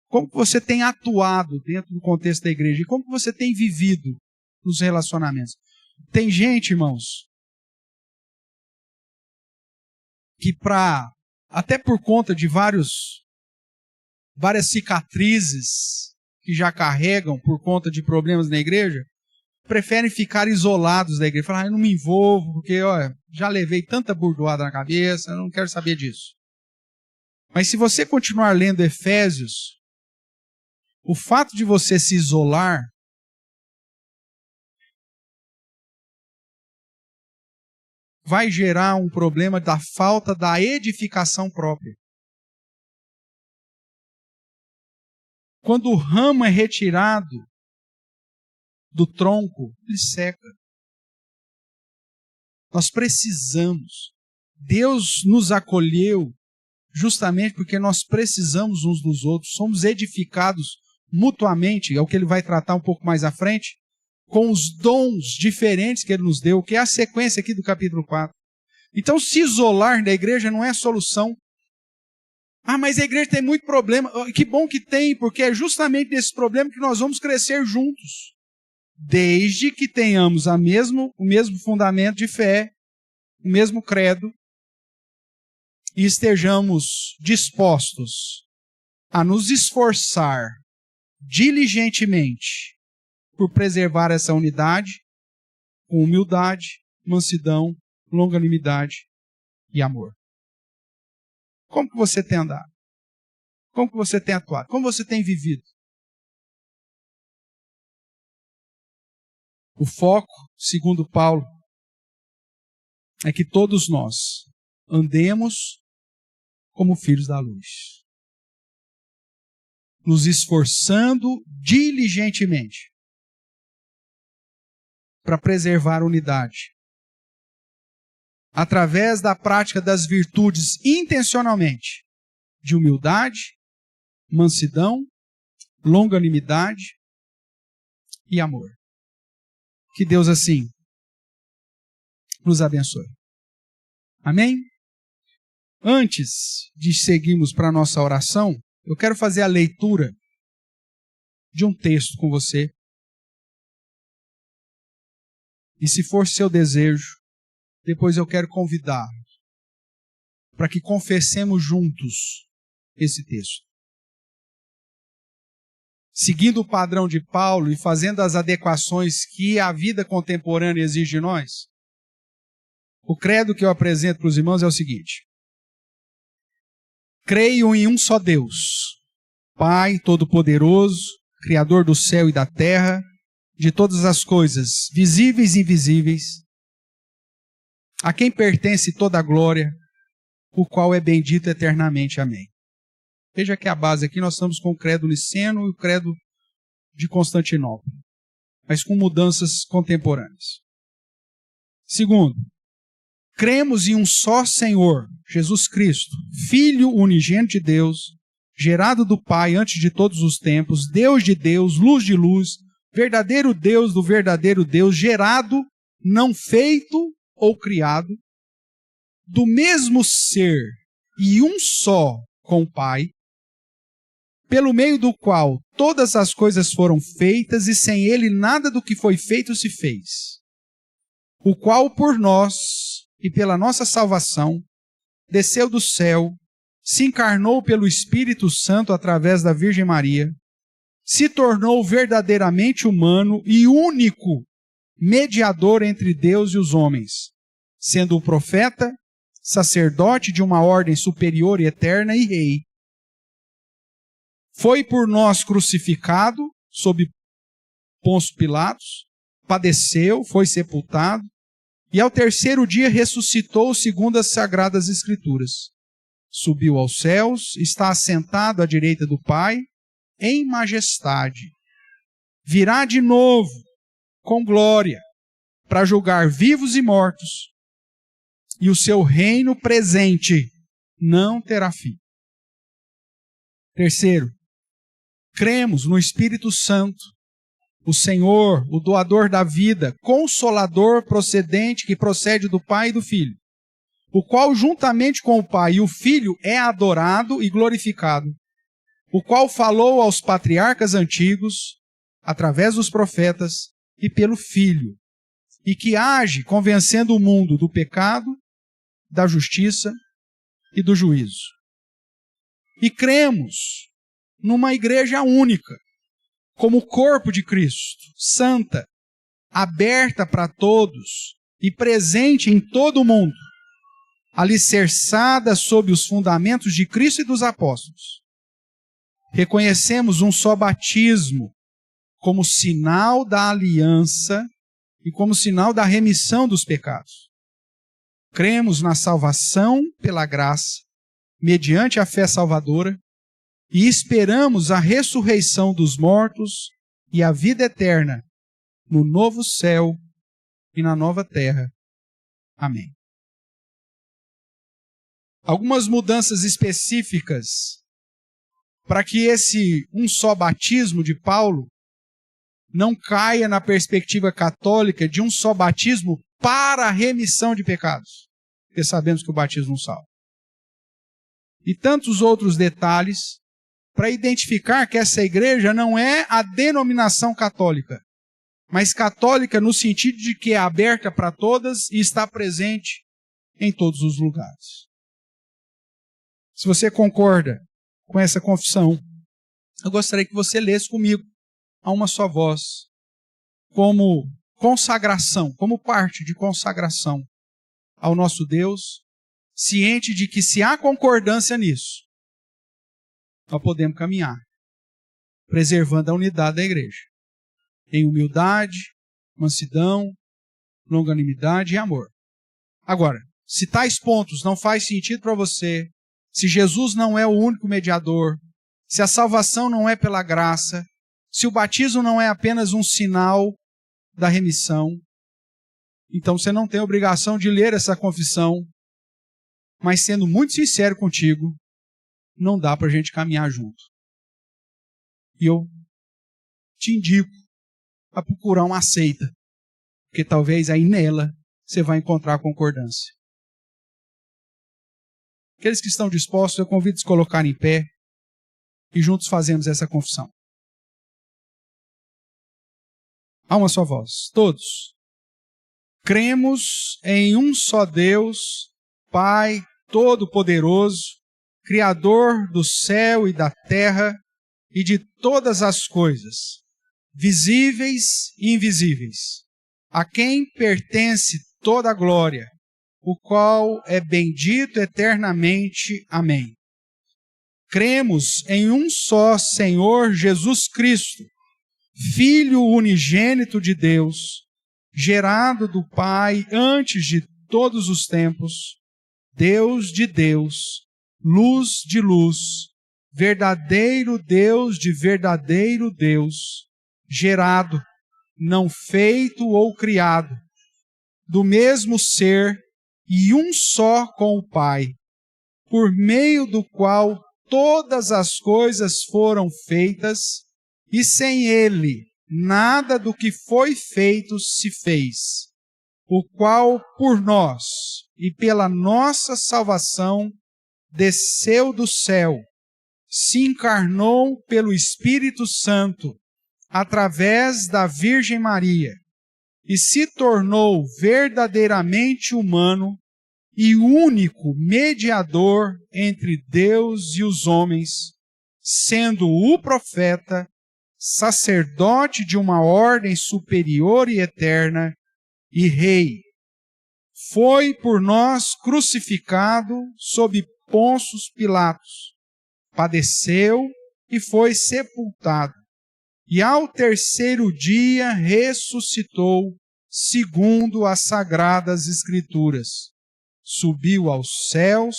Como que você tem atuado dentro do contexto da igreja? E como que você tem vivido nos relacionamentos? Tem gente, irmãos, que até por conta de várias cicatrizes que já carregam por conta de problemas na igreja, preferem ficar isolados da igreja. Falar, eu não me envolvo, porque já levei tanta burdoada na cabeça, eu não quero saber disso. Mas se você continuar lendo Efésios, o fato de você se isolar vai gerar um problema da falta da edificação própria. Quando o ramo é retirado do tronco, ele seca. Nós precisamos. Deus nos acolheu justamente porque nós precisamos uns dos outros. Somos edificados mutuamente, é o que ele vai tratar um pouco mais à frente, com os dons diferentes que ele nos deu, que é a sequência aqui do capítulo 4. Então, se isolar da igreja não é solução. Ah, mas a igreja tem muito problema. Que bom que tem, porque é justamente nesse problema que nós vamos crescer juntos. Desde que tenhamos o mesmo fundamento de fé, o mesmo credo, e estejamos dispostos a nos esforçar diligentemente por preservar essa unidade com humildade, mansidão, longanimidade e amor. Como que você tem andado? Como que você tem atuado? Como você tem vivido? O foco, segundo Paulo, é que todos nós andemos como filhos da luz, nos esforçando diligentemente para preservar a unidade, através da prática das virtudes intencionalmente, de humildade, mansidão, longanimidade e amor. Que Deus assim nos abençoe. Amém? Antes de seguirmos para a nossa oração, eu quero fazer a leitura de um texto com você. E se for seu desejo, depois eu quero convidar para que confessemos juntos esse texto. Seguindo o padrão de Paulo e fazendo as adequações que a vida contemporânea exige de nós, o credo que eu apresento para os irmãos é o seguinte: creio em um só Deus, Pai Todo-Poderoso, Criador do céu e da terra, de todas as coisas, visíveis e invisíveis, a quem pertence toda a glória, o qual é bendito eternamente. Amém. Veja que a base aqui nós estamos com o credo niceno e o credo de Constantinopla, mas com mudanças contemporâneas. Segundo, cremos em um só Senhor, Jesus Cristo, Filho unigênito de Deus, gerado do Pai antes de todos os tempos, Deus de Deus, luz de luz, verdadeiro Deus do verdadeiro Deus, gerado, não feito ou criado, do mesmo ser e um só com o Pai, pelo meio do qual todas as coisas foram feitas e sem ele nada do que foi feito se fez, o qual por nós e pela nossa salvação desceu do céu, se encarnou pelo Espírito Santo através da Virgem Maria, se tornou verdadeiramente humano e único mediador entre Deus e os homens, sendo o profeta, sacerdote de uma ordem superior e eterna e rei. Foi por nós crucificado sob Pôncio Pilatos, padeceu, foi sepultado, e ao terceiro dia ressuscitou segundo as sagradas Escrituras. Subiu aos céus, está assentado à direita do Pai, em majestade. Virá de novo, com glória, para julgar vivos e mortos, e o seu reino presente não terá fim. Terceiro, cremos no Espírito Santo, o Senhor, o doador da vida, consolador procedente, que procede do Pai e do Filho, o qual juntamente com o Pai e o Filho é adorado e glorificado, o qual falou aos patriarcas antigos, através dos profetas e pelo Filho, e que age convencendo o mundo do pecado, da justiça e do juízo. E cremos numa igreja única, como corpo de Cristo, santa, aberta para todos e presente em todo o mundo, alicerçada sob os fundamentos de Cristo e dos apóstolos. Reconhecemos um só batismo como sinal da aliança e como sinal da remissão dos pecados. Cremos na salvação pela graça, mediante a fé salvadora, e esperamos a ressurreição dos mortos e a vida eterna no novo céu e na nova terra. Amém. Algumas mudanças específicas para que esse um só batismo de Paulo não caia na perspectiva católica de um só batismo para a remissão de pecados, porque sabemos que o batismo não salva. E tantos outros detalhes para identificar que essa igreja não é a denominação católica, mas católica no sentido de que é aberta para todas e está presente em todos os lugares. Se você concorda com essa confissão, eu gostaria que você lesse comigo a uma só voz, como consagração, como parte de consagração ao nosso Deus, ciente de que se há concordância nisso, nós podemos caminhar, preservando a unidade da igreja, em humildade, mansidão, longanimidade e amor. Agora, se tais pontos não fazem sentido para você, se Jesus não é o único mediador, se a salvação não é pela graça, se o batismo não é apenas um sinal da remissão, então você não tem obrigação de ler essa confissão, mas sendo muito sincero contigo, não dá para a gente caminhar junto. E eu te indico a procurar uma seita, porque talvez aí nela você vai encontrar concordância. Aqueles que estão dispostos, eu convido a se colocar em pé e juntos fazemos essa confissão. Há uma só voz. Todos. Cremos em um só Deus, Pai Todo-Poderoso, Criador do céu e da terra e de todas as coisas, visíveis e invisíveis, a quem pertence toda a glória, o qual é bendito eternamente. Amém. Cremos em um só Senhor Jesus Cristo, Filho unigênito de Deus, gerado do Pai antes de todos os tempos, Deus de Deus, luz de luz, verdadeiro Deus de verdadeiro Deus, gerado, não feito ou criado, do mesmo ser e um só com o Pai, por meio do qual todas as coisas foram feitas, e sem Ele nada do que foi feito se fez, o qual por nós e pela nossa salvação desceu do céu, se encarnou pelo Espírito Santo, através da Virgem Maria, e se tornou verdadeiramente humano e único mediador entre Deus e os homens, sendo o profeta, sacerdote de uma ordem superior e eterna, e rei. Foi por nós crucificado sob Pôncio Pilatos, padeceu e foi sepultado, e ao terceiro dia ressuscitou, segundo as sagradas Escrituras. Subiu aos céus,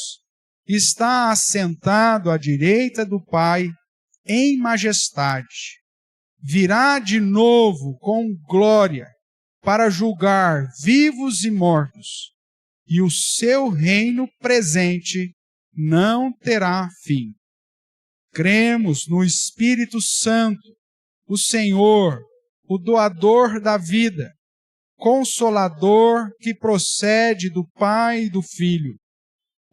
está assentado à direita do Pai, em majestade. Virá de novo com glória, para julgar vivos e mortos, e o seu reino presente não terá fim. Cremos no Espírito Santo, o Senhor, o doador da vida, consolador que procede do Pai e do Filho,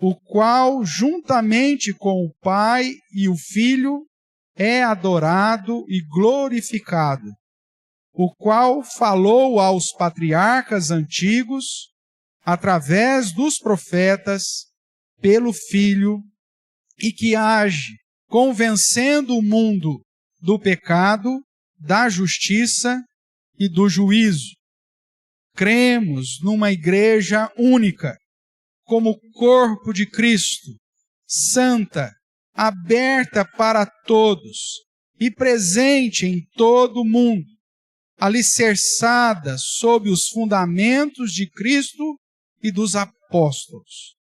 o qual, juntamente com o Pai e o Filho, é adorado e glorificado, o qual falou aos patriarcas antigos, através dos profetas, pelo Filho, e que age, convencendo o mundo do pecado, da justiça e do juízo. Cremos numa igreja única, como corpo de Cristo, santa, aberta para todos e presente em todo o mundo, alicerçada sob os fundamentos de Cristo e dos apóstolos. apóstolos.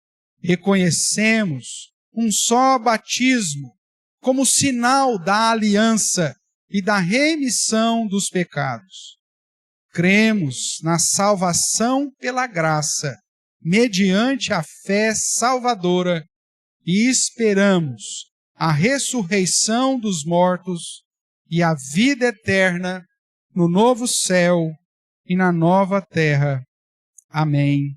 Reconhecemos um só batismo como sinal da aliança e da remissão dos pecados. Cremos na salvação pela graça, mediante a fé salvadora, e esperamos a ressurreição dos mortos e a vida eterna no novo céu e na nova terra. Amém